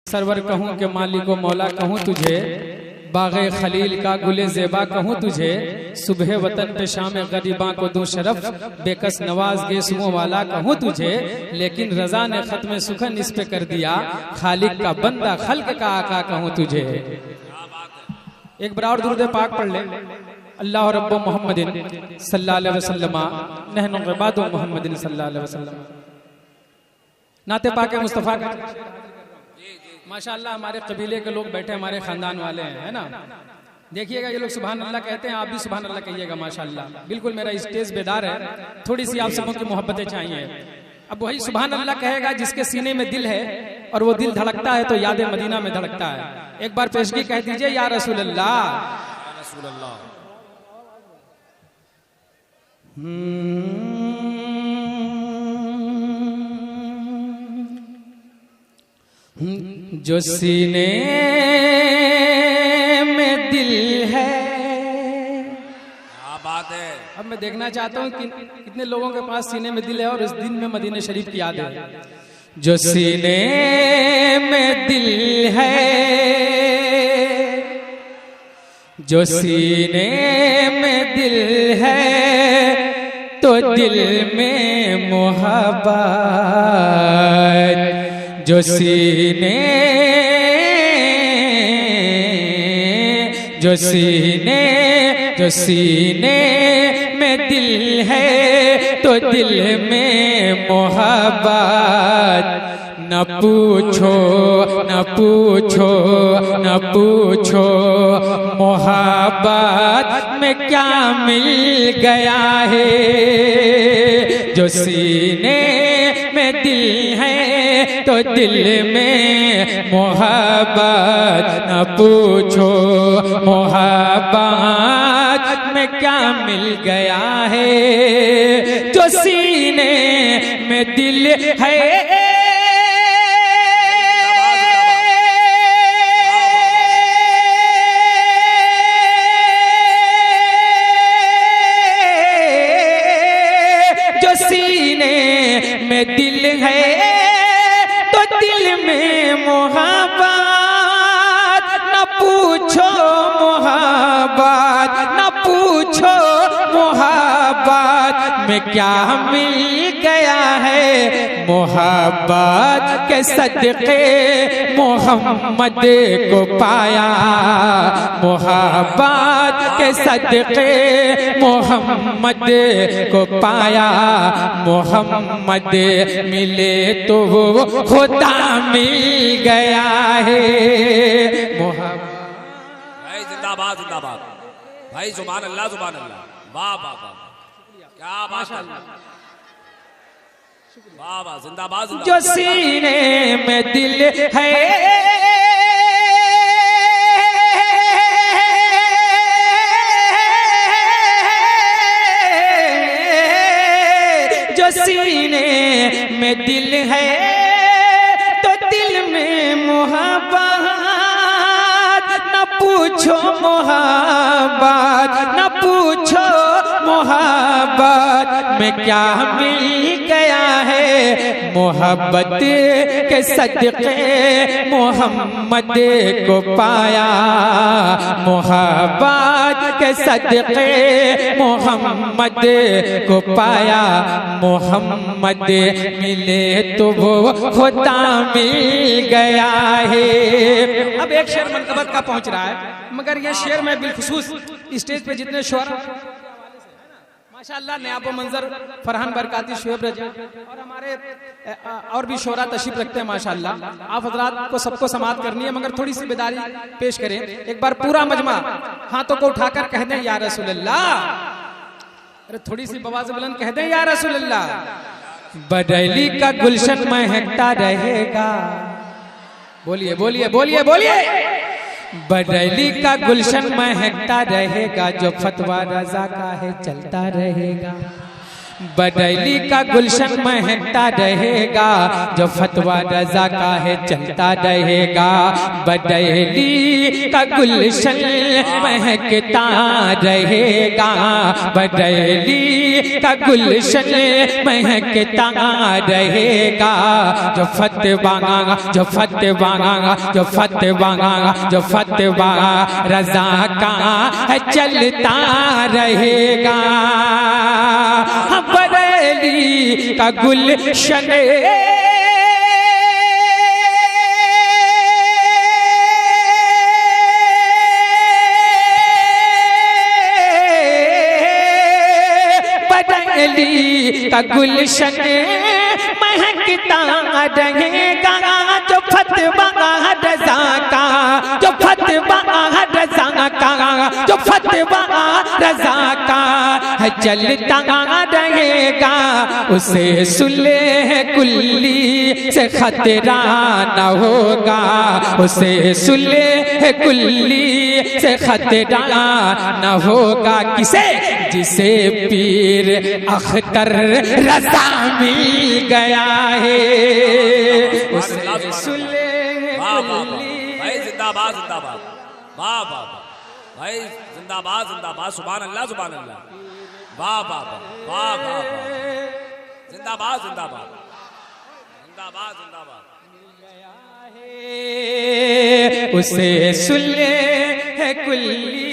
Server कहूँ के मालिको मौला कहूँ तुझे, बाग़े खलील का गुले ज़ेबा कहूँ तुझे, सुबह वतन पे शाम गरीबा को दूं शरफ, बेकस नवाज गेसुओं वाला कहूँ तुझे, लेकिन रज़ा ने ख़त्म सुखन इस पे कर दिया, खालिक का बंदा खल्क का आका कहूँ तुझे। एक बार और दुरूद पाक पढ़ ले। अल्लाह रब्बो मोहम्मदिन सल्लल्लाहु अलैहि वसल्लम नहनु इबादु मोहम्मदिन सल्लल्लाहु अलैहि वसल्लम। नाते पाक मुस्तफ़ा का माशाअल्लाह हमारे कबीले के लोग बैठे, हमारे खानदान वाले हैं, है ना। देखिएगा ये लोग सुभान अल्लाह कहते हैं, आप भी सुभान अल्लाह कहिएगा माशाअल्लाह। बिल्कुल मेरा स्टेज बेदार है, थोड़ी सी आप सबों की मोहब्बतें चाहिए। अब वही सुभान अल्लाह कहेगा जिसके सीने में दिल है, और वो दिल धड़कता है तो याद मदीना में धड़कता है। एक बार पेशगी कह दीजिए या रसूल अल्लाह। जो सीने में दिल है, क्या बात है। अब मैं देखना चाहता हूँ कि कितने लोगों के पास सीने में दिल है और इस दिन में मदीने शरीफ की याद है। जो सीने में दिल है, जो सीने में दिल है, तो दिल में मोहब्बत। जो सीने में दिल है, तो दिल में मोहब्बत। न पूछो न पूछो न पूछो, मोहब्बत में क्या मिल गया है। जो सीने में दिल है, तो दिल में मोहब्बत। न पूछो मोहब्बत में क्या मिल गया है। जो सीने में दिल है, जो सीने में दिल है, तो दिल में मोहब्बत। न पूछो मोहब्बत, न पूछो मोहब्बत में क्या मिल गया है। मोहब्बत के सदक़े मोहम्मद को पाया, मोहब्बत के सदक़े मोहम्मद को पाया। मोहम्मद मिले तो वो खुदा मिल गया है। भाई जिंदाबाद जिंदाबाद, भाई सुभान अल्लाह सुभान अल्लाह। वाह वाह वाह, क्या माशाअल्लाह, वाह वाह, जिंदाबाद जिंदाबाद। जो सीने में दिल है, जो सीने में दिल है, तो दिल में मोहब्बत। न पूछो मोहब्बत, न पूछो मोहब्बत में क्या मिल गया है। मोहब्बत के सदक़े मोहम्मद को पाया, मोहब्बत के सदक़े मोहम्मद को पाया। मोहम्मद मिले तो वो खुदा मिल गया है। अब एक शेर मनकबत का पहुंच रहा है, मगर ये शेर में बिलखुसूस स्टेज पे जितने शोर माशाअल्लाह नयाबो मंजर फरहान बरकाती शुएब रजा और हमारे और भी शोरा तशरीफ रखते हैं माशाअल्लाह। आप हजरात को सबको समाअत करनी है, मगर थोड़ी सी बेदारी पेश करें। एक बार पूरा मजमा हाथों को उठाकर कह दें या रसूल अल्लाह। अरे थोड़ी सी बवाज़ बुलंद कह दें या रसूल अल्लाह। बरेली का गुलशन महकता रहेगा, बोलिए बोलिए बोलिए बोलिए। बरेली का गुलशन महकता रहेगा, जो फतवा रज़ा का है चलता रहेगा। बरेली का गुलशन महकता रहेगा, जो फतवा रजा का है चलता रहेगा। बरेली का गुलशन महकता रहेगा, बरेली का गुलशन महकता रहेगा। जो फतवा जो फतवा जो फतवा जो फतवा रजा का है चलता रहेगा। बरेली का गुलशन बरेली का गुलशन महकता रहेगा। जो फतवा रज़ा का, जो फतवा रज़ा का, जो फतवा रज़ा का है चलता रहेगा। उसे सुलेह कुल्ली से खतरा न होगा, उसे सुलेह कुल्ली से खतरा न होगा। किसे? जिसे पीर अख्तर रज़ा मिल गया है, उसे सुलेह कुल्ली। भाई जिंदाबाद जिंदाबाद, वाह वाह भाई, जिंदाबाद जिंदाबाद, सुभान अल्लाह सुभान अल्लाह, वाह वाह वाह वाह वाह, जिंदाबाद जिंदाबाद जिंदाबाद जिंदाबाद। उसे सुलेह कुल्ली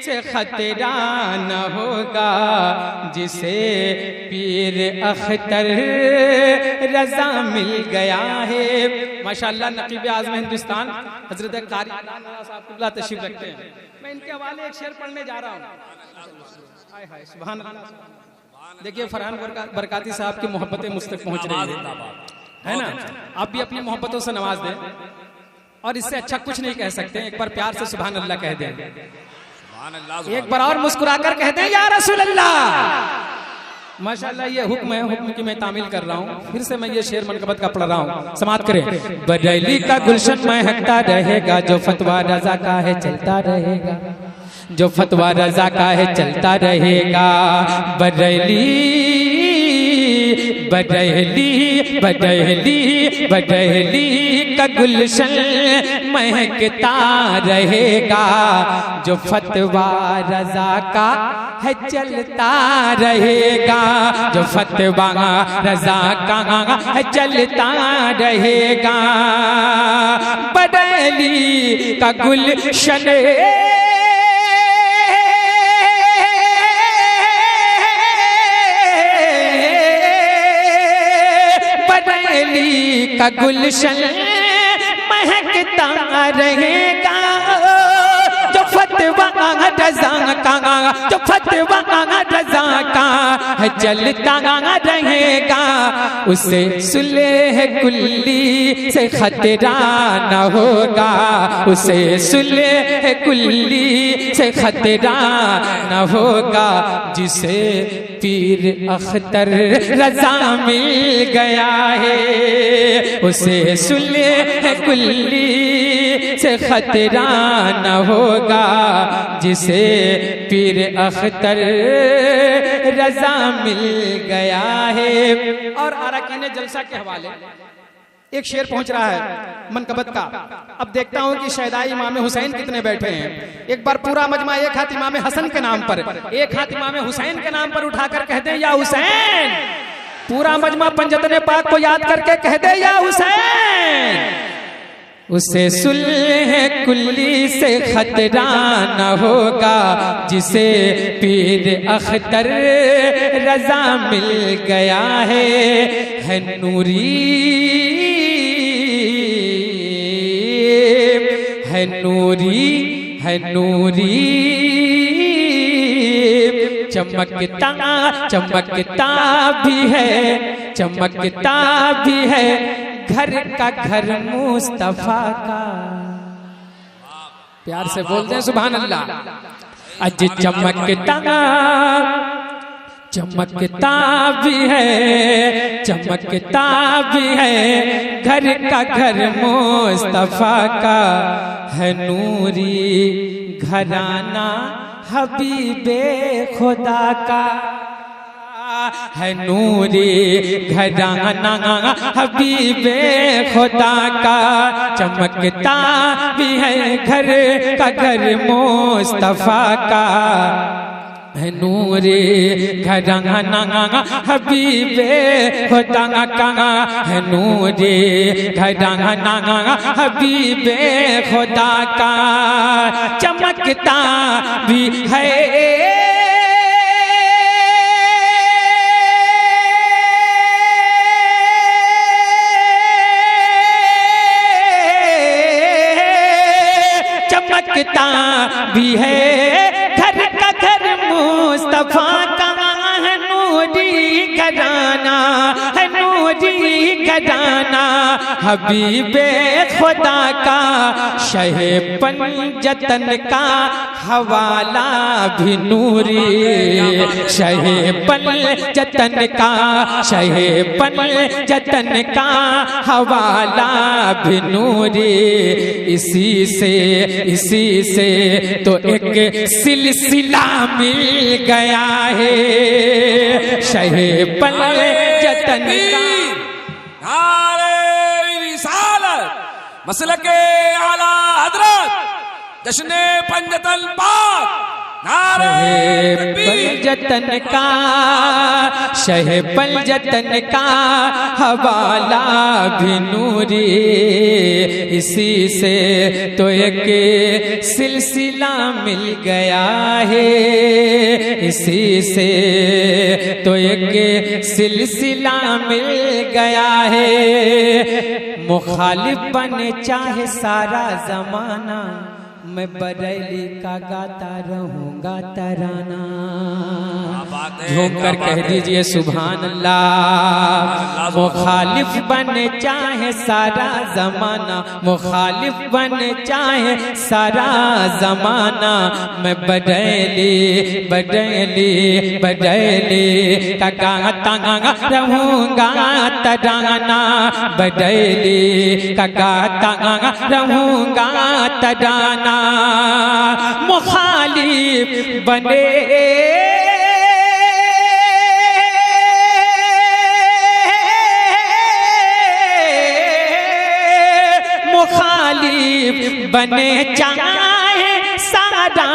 से खतरा न होगा, जिसे पीर अख्तर रज़ा मिल गया है। माशाअल्लाह नकीब आज़म हिंदुस्तान हजरत कारी साहब तशरीफ रखते हैं। मैं इनके हवाले एक शेर पढ़ने जा रहा हूँ। हाय हाय सुभान अल्लाह। देखिए फरहान बरकाती साहब की मोहब्बतें मुझ तक पहुँच रही है ना। आप भी अपनी मोहब्बतों से नवाज दें, और इससे अच्छा कुछ नहीं कह सकते। एक बार प्यार से सुभान अल्लाह कह दें, एक बार और मुस्कुराकर कह दें या रसूल अल्लाह। माशाअल्लाह ये हुक्म है, हुक्म की मैं तामील कर रहा हूँ। फिर से मैं ये शेर मनकबत का पढ़ रहा हूँ, समात करें। बरेली का गुलशन महकता रहेगा, जो फतवा रज़ा का है चलता रहेगा, जो फतवा रज़ा का है चलता रहेगा। बरेली बरेली बरेली बरेली का गुलशन महकता रहेगा, जो फतवा रज़ा का है चलता रहेगा, जो फतवा रज़ा का है चलता रहेगा। बरेली का गुलशन का गुलशन महकता रहेगा, जो फतवा रज़ा का, जो फतवा रज़ा का है चलता रहेगा। उसे सुलेह कुल्ली से खतरा न होगा, उसे सुलेह कुल्ली से खतरा न होगा। जिसे पीर अख्तर रज़ा मिल गया है, उसे सुलेह कुल्ली से खतरा न होगा। जिसे पीर अख्तर रज़ा मिल गया है। और अरकान जलसा के हवाले एक शेर पहुंच रहा है मनकबत का। अब देखता हूं कि शहदाई इमाम हुसैन कितने बैठे हैं। एक बार पूरा मजमा एक हाथ इमाम हसन के नाम पर, एक हाथ इमाम हुसैन के नाम पर उठाकर कहते हैं या हुसैन। पूरा मजमा पंजतने पाक को याद करके कहते हैं या हुसैन। उसे सुलेह कुल्ली से खतरा न होगा, जिसे पीर अख्तर रज़ा मिल गया है नूरी है नूरी है नूरी। चमकता चमकता भी है, चमकता भी है घर का घर मुस्तफा का। प्यार से बोलते हैं सुभान अल्लाह। अज चमकता चमकता भी है, चमकता भी है घर का घर मुस्तफा का है नूरी घराना हबीबे खुदा का। है नूरी घराना हबीबे खुदा का, चमकता भी है घर का घर मुस्तफा का। है नूरी घराना हबीबे खुदा का, है नूरी घराना हबीबे खुदा का, चमकता भी है चमकता भी है घर का घर मुस्तफा का। है नूरी घराना, है नूरी घराना हबीबे खुदा का, शहे पंजतन का हवाला भी नूरी, शहे पंजतन का, शहे पंजतन का हवाला भी नूरी। इसी से तो एक सिलसिला मिल गया है, शहे पंजतन का। मसलके आला हजरत जश्ने पंजतन पाक, पंजतन का, शहे पंजतन का हवाला भी नूरी। इसी से तो एक सिलसिला मिल गया है, इसी से तो एक सिलसिला मिल गया है। मुखालिफ बने चाहे सारा जमाना, मैं बरेली का गाता रहूंगा तराना। झूम कर कह दीजिए सुभान अल्लाह। मुखालिफ बने चाहे सारा जमाना, मुखालिफ बने चाहे सारा जमाना, मैं बरेली बरेली बरेली का गाता रहूंगा तराना, बरेली का गाता रहूंगा तराना। मुखालिफ बने मुखालिफ बने चाहे सारा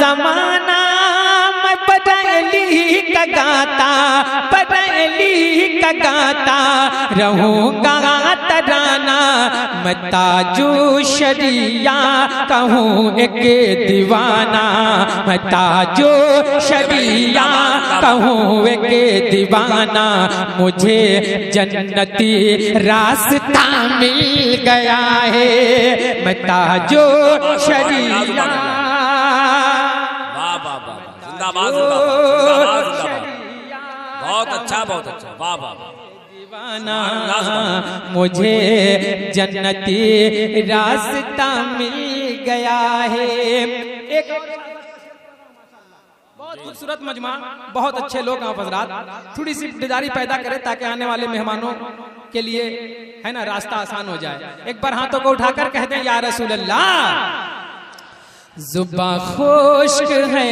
जमाना, मैं बरेली का गाता, बरेली का गाता रहूंगा तराना। मैं ताजू शरिया कहूँ एक दीवाना, मैं ताजू शरिया कहूँ एक दीवाना। मुझे जन्नती रास्ता मिल गया है, मैं ताजू शरिया। वाह वाह वाह, जिंदाबाद जिंदाबाद जिंदाबाद, बहुत अच्छा बहुत अच्छा, वाह वाह वाह। मुझे जन्नती रास्ता मिल गया है। एक बहुत खूबसूरत मजमा, बहुत अच्छे लोग आप हजरात, थोड़ी सी बेदारी पैदा करें ताकि आने वाले मेहमानों के लिए है ना रास्ता आसान हो जाए। एक बार हाथों को उठाकर कहते हैं या रसूल अल्लाह। जुबां खुश्क है,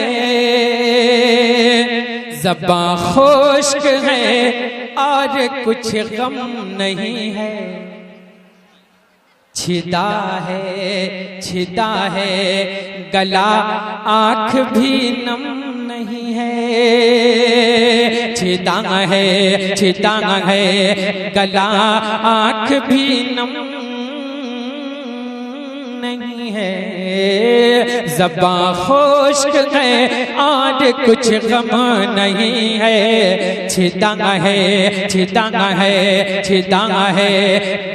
ज़बां खुश्क है और कुछ गम नहीं है, छिदा है गला आँख भी नम नहीं है, छिदा है गला आँख भी नम नहीं है, ज़बां खुश्क है और कुछ गम नहीं है, छिदा है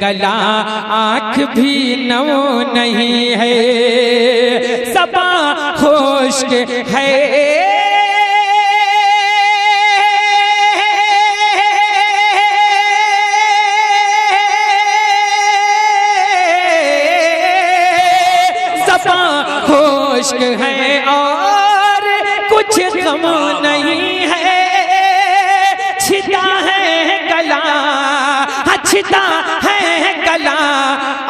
गला आँख भी नम नहीं है, ज़बां खुश्क है खुश्क है और कुछ गम नहीं है, छिदा है गला, छिदा है गला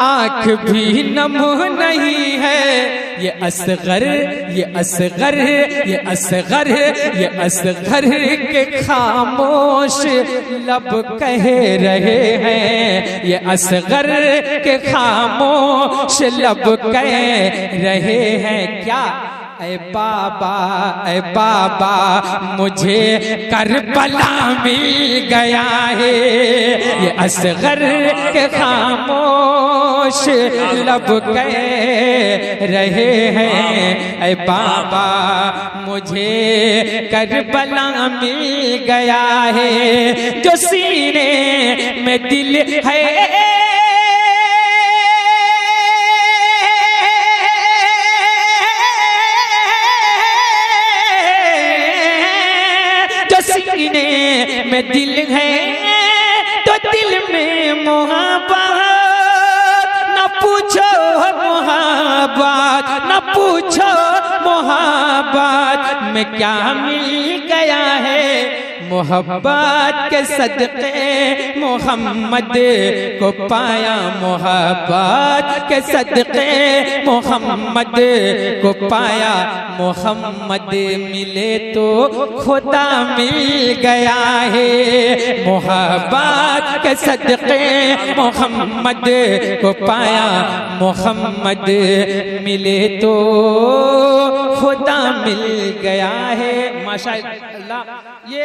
आँख भी नम नहीं है। ये असगर, ये असगर, ये असगर, ये असगर के खामोश लब कह रहे हैं। ये असगर के खामोश लब कह रहे हैं। क्या ऐ बाबा मुझे करबला मिल गया है। ये असगर के खामोश लब कह रहे हैं। ऐ बाबा मुझे करबला मिल गया है। जो सीने में दिल है सीने में दिल है तो दिल में मोहब्बत न पूछो मोहब्बत, न पूछो मोहब्बत में क्या मिल गया है। मोहब्बत के सदक़े मोहम्मद को पाया, मोहब्बत के सदक़े मोहम्मद को पाया। मोहम्मद मिले तो खुदा मिल गया है। मोहब्बत के सदक़े मोहम्मद को पाया, मोहम्मद मिले तो खुदा मिल गया है। माशाअल्लाह, ये